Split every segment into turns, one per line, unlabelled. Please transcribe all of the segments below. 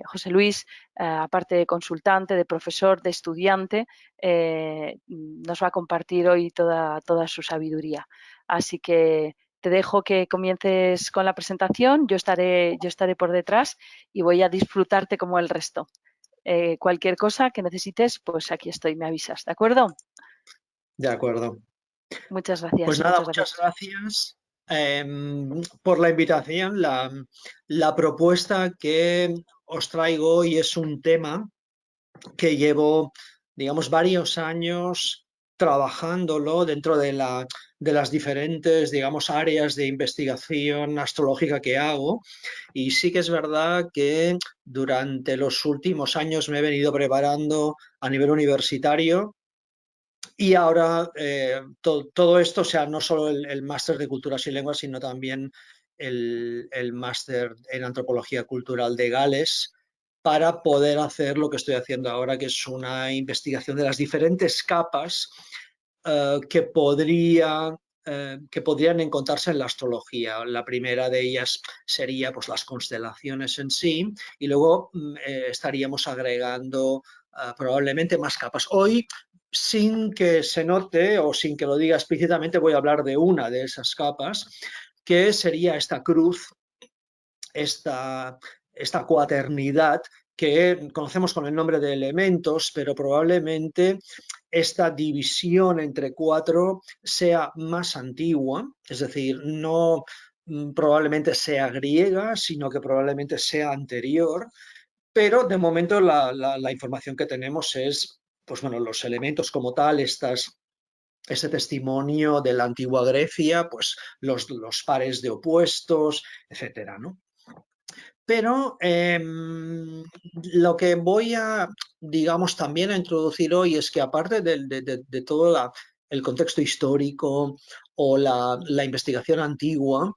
José Luis, aparte de consultante, de profesor, de estudiante, nos va a compartir hoy toda su sabiduría. Así que te dejo que comiences con la presentación, yo estaré por detrás y voy a disfrutarte como el resto. Cualquier cosa que necesites, pues aquí estoy, me avisas, ¿de acuerdo?
De acuerdo.
Muchas
Pues
gracias,
nada,
muchas
muchas
gracias.
gracias por la invitación. La propuesta que os traigo hoy es un tema que llevo, digamos, varios años trabajándolo dentro de las diferentes, digamos, áreas de investigación astrológica que hago. Y sí que es verdad que durante los últimos años me he venido preparando a nivel universitario. Y ahora todo esto, o sea, no solo el máster de Culturas y Lenguas, sino también el máster en Antropología Cultural de Gales, para poder hacer lo que estoy haciendo ahora, que es una investigación de las diferentes capas que podrían encontrarse en la astrología. La primera de ellas sería pues, las constelaciones en sí, y luego estaríamos agregando probablemente más capas. Hoy, sin que se note o sin que lo diga explícitamente, voy a hablar de una de esas capas, que sería esta cruz, esta cuaternidad que conocemos con el nombre de elementos, pero probablemente esta división entre cuatro sea más antigua, es decir, no probablemente sea griega, sino que probablemente sea anterior, pero de momento la información que tenemos es, pues bueno, los elementos como tal, ese testimonio de la antigua Grecia, pues los pares de opuestos, etcétera, ¿no? Pero lo que voy a, digamos, también a introducir hoy es que aparte de todo el contexto histórico o la investigación antigua,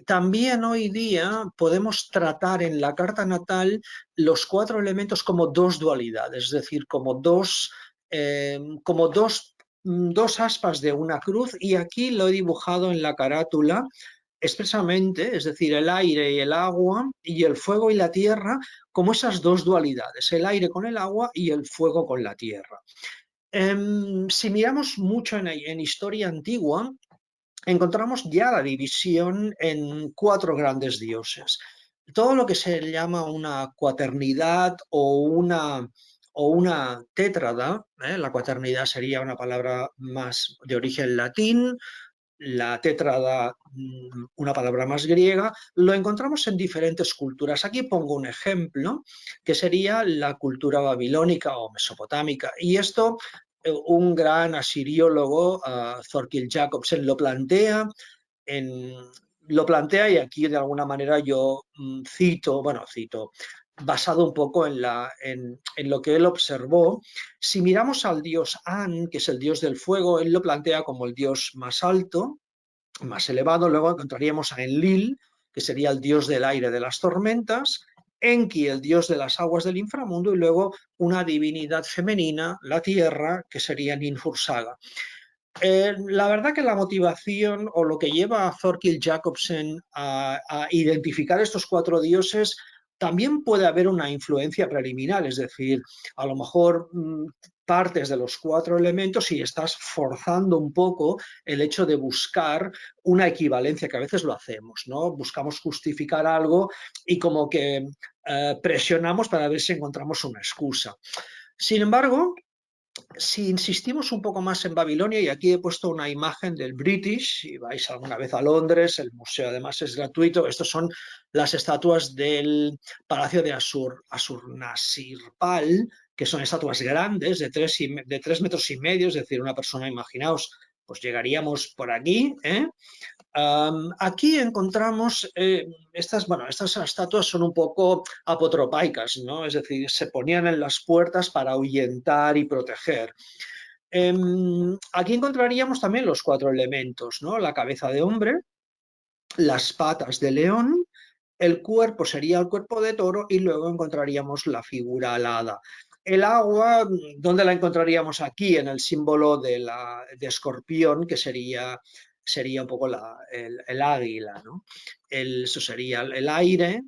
también hoy día podemos tratar en la carta natal los cuatro elementos como dos dualidades, es decir, dos aspas de una cruz, y aquí lo he dibujado en la carátula expresamente, es decir, el aire y el agua y el fuego y la tierra como esas dos dualidades, el aire con el agua y el fuego con la tierra. Si miramos mucho en historia antigua, encontramos ya la división en cuatro grandes dioses. Todo lo que se llama una cuaternidad o una tétrada, la cuaternidad sería una palabra más de origen latín, la tétrada, una palabra más griega, lo encontramos en diferentes culturas. Aquí pongo un ejemplo, que sería la cultura babilónica o mesopotámica. Y esto, un gran asiriólogo, Thorkild Jacobsen, en, lo plantea, y aquí de alguna manera yo cito, basado un poco en lo que él observó. Si miramos al dios An, que es el dios del fuego, él lo plantea como el dios más alto, más elevado. Luego encontraríamos a Enlil, que sería el dios del aire, de las tormentas; Enki, el dios de las aguas del inframundo; y luego una divinidad femenina, la tierra, que sería Ninhursag. La verdad que la motivación o lo que lleva a Thorkild Jacobsen a identificar estos cuatro dioses, también puede haber una influencia preliminar, es decir, a lo mejor partes de los cuatro elementos y estás forzando un poco el hecho de buscar una equivalencia, que a veces lo hacemos, ¿no? Buscamos justificar algo y como que presionamos para ver si encontramos una excusa. Sin embargo, si insistimos un poco más en Babilonia, y aquí he puesto una imagen del British, si vais alguna vez a Londres, el museo además es gratuito, estas son las estatuas del Palacio de Ashurnasirpal, que son estatuas grandes de 3,5 metros, es decir, una persona, imaginaos, pues llegaríamos por aquí, ¿eh? Aquí encontramos estas estatuas son un poco apotropaicas, ¿no? Es decir, se ponían en las puertas para ahuyentar y proteger. Aquí encontraríamos también los cuatro elementos, ¿no? La cabeza de hombre, las patas de león, el cuerpo sería el cuerpo de toro, y luego encontraríamos la figura alada. El agua, ¿dónde la encontraríamos? Aquí, en el símbolo de escorpión, que sería un poco el águila, ¿no? Eso sería el aire,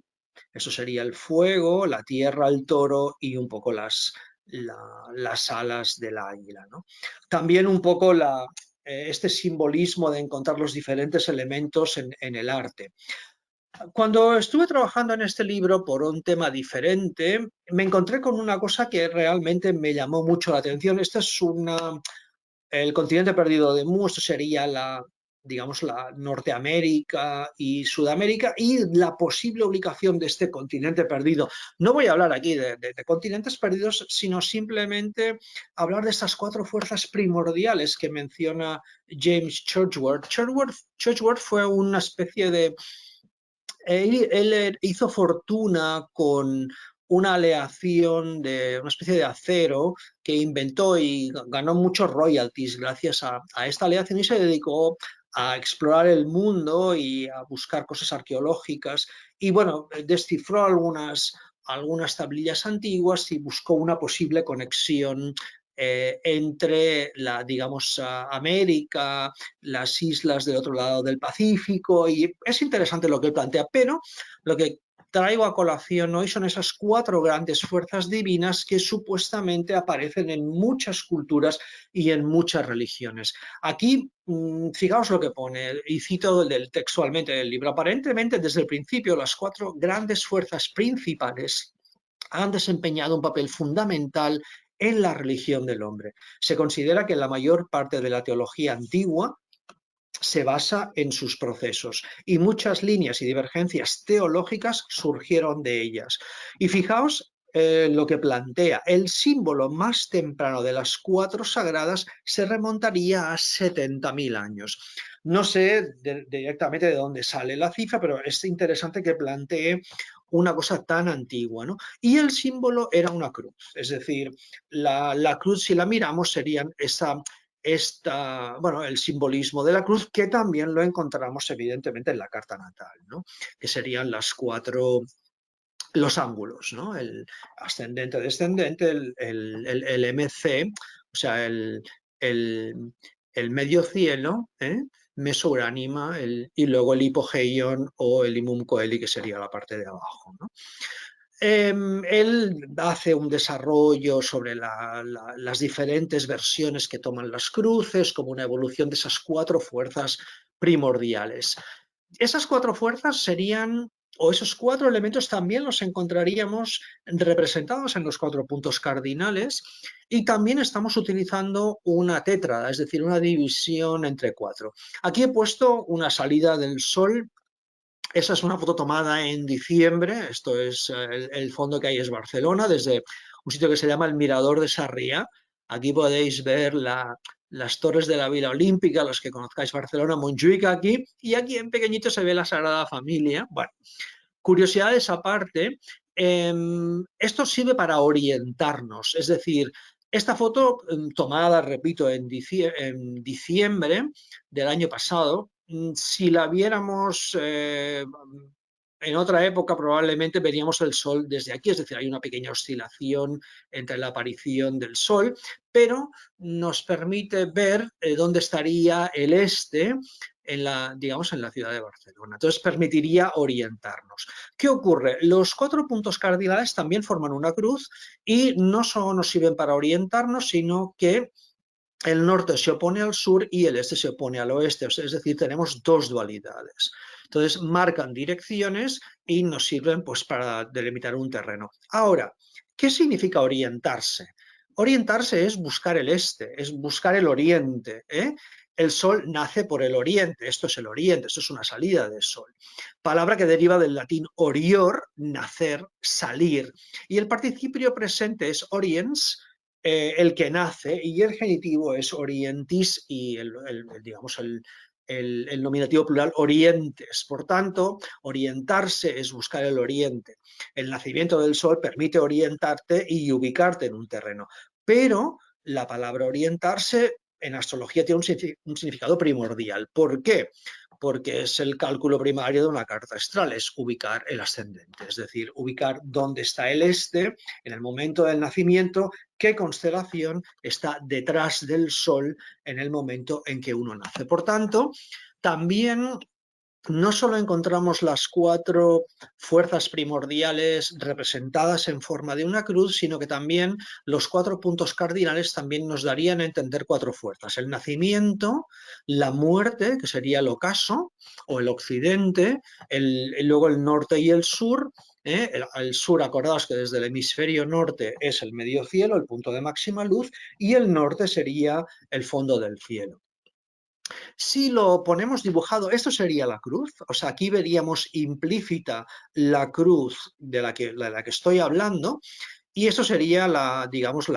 Eso sería el fuego, la tierra, el toro y un poco las alas del águila, ¿no? También un poco este simbolismo de encontrar los diferentes elementos en el arte. Cuando estuve trabajando en este libro por un tema diferente, me encontré con una cosa que realmente me llamó mucho la atención. Esta es el continente perdido de Mu, esto sería digamos, la Norteamérica y Sudamérica, y la posible ubicación de este continente perdido. No voy a hablar aquí de continentes perdidos, sino simplemente hablar de estas 4 fuerzas primordiales que menciona James Churchward. Churchward fue una especie de... Él hizo fortuna con una aleación de una especie de acero que inventó y ganó muchos royalties gracias a esta aleación, y se dedicó a explorar el mundo y a buscar cosas arqueológicas, y bueno, descifró algunas tablillas antiguas y buscó una posible conexión entre digamos, América, las islas del otro lado del Pacífico, y es interesante lo que él plantea, pero lo que traigo a colación hoy son esas 4 grandes fuerzas divinas que supuestamente aparecen en muchas culturas y en muchas religiones. Aquí, fijaos lo que pone, y cito textualmente del libro: aparentemente desde el principio las 4 grandes fuerzas principales han desempeñado un papel fundamental en la religión del hombre. Se considera que la mayor parte de la teología antigua se basa en sus procesos, y muchas líneas y divergencias teológicas surgieron de ellas. Y fijaos lo que plantea: el símbolo más temprano de las 4 sagradas se remontaría a 70.000 años. No sé directamente de dónde sale la cifra, pero es interesante que plantee una cosa tan antigua, ¿no? Y el símbolo era una cruz, es decir, la cruz, si la miramos, serían bueno, el simbolismo de la cruz, que también lo encontramos evidentemente en la carta natal, ¿no? Que serían los ángulos, ¿no? El ascendente, descendente, el MC, o sea, el medio cielo, Mesouránima, y luego el hipogeion o el imum coeli, que sería la parte de abajo, ¿no? Él hace un desarrollo sobre las diferentes versiones que toman las cruces, como una evolución de esas 4 fuerzas primordiales. Esas 4 fuerzas serían, o esos 4 elementos también los encontraríamos representados en los 4 puntos cardinales, y también estamos utilizando una tétrada, es decir, una división entre 4. Aquí he puesto una salida del Sol. Esa es una foto tomada en diciembre. Esto es el fondo que hay es Barcelona, desde un sitio que se llama el Mirador de Sarriá. Aquí podéis ver las torres de la Vila Olímpica, los que conozcáis Barcelona, Montjuïc aquí, y aquí en pequeñito se ve la Sagrada Familia. Bueno, curiosidades aparte, esto sirve para orientarnos, es decir, esta foto tomada, repito, en diciembre del año pasado, si la viéramos en otra época, probablemente veríamos el Sol desde aquí, es decir, hay una pequeña oscilación entre la aparición del Sol, pero nos permite ver dónde estaría el este digamos, en la ciudad de Barcelona. Entonces permitiría orientarnos. ¿Qué ocurre? Los 4 puntos cardinales también forman una cruz, y no solo nos sirven para orientarnos, sino que el norte se opone al sur y el este se opone al oeste, es decir, tenemos 2 dualidades. Entonces marcan direcciones y nos sirven, pues, para delimitar un terreno. Ahora, ¿qué significa orientarse? Orientarse es buscar el este, es buscar el oriente, ¿eh? El sol nace por el oriente, esto es el oriente, esto es una salida del sol. Palabra que deriva del latín orior, nacer, salir. Y el participio presente es oriens, el que nace, y el genitivo es orientis, y digamos, el nominativo plural orientes. Por tanto, orientarse es buscar el oriente. El nacimiento del sol permite orientarte y ubicarte en un terreno, pero la palabra orientarse en astrología tiene un significado primordial. ¿Por qué? Porque es el cálculo primario de una carta astral, es ubicar el ascendente, es decir, ubicar dónde está el este en el momento del nacimiento, qué constelación está detrás del Sol en el momento en que uno nace. Por tanto, también no solo encontramos las 4 fuerzas primordiales representadas en forma de una cruz, sino que también los 4 puntos cardinales también nos darían a entender 4 fuerzas. El nacimiento, la muerte, que sería el ocaso, o el occidente, luego el norte y el sur. El sur, acordaos que desde el hemisferio norte es el medio cielo, el punto de máxima luz, y el norte sería el fondo del cielo. Si lo ponemos dibujado, esto sería la cruz, o sea, aquí veríamos implícita la cruz de la que estoy hablando, y eso sería digamos,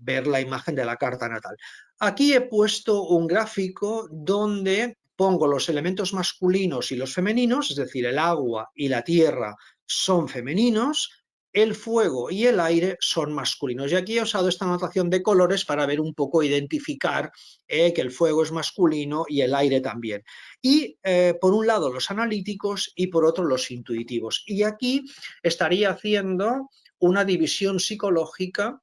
ver la imagen de la carta natal. Aquí he puesto un gráfico donde pongo los elementos masculinos y los femeninos, es decir, el agua y la tierra son femeninos, el fuego y el aire son masculinos. Y aquí he usado esta notación de colores para ver un poco, identificar que el fuego es masculino y el aire también. Y por un lado los analíticos y por otro los intuitivos. Y aquí estaría haciendo una división psicológica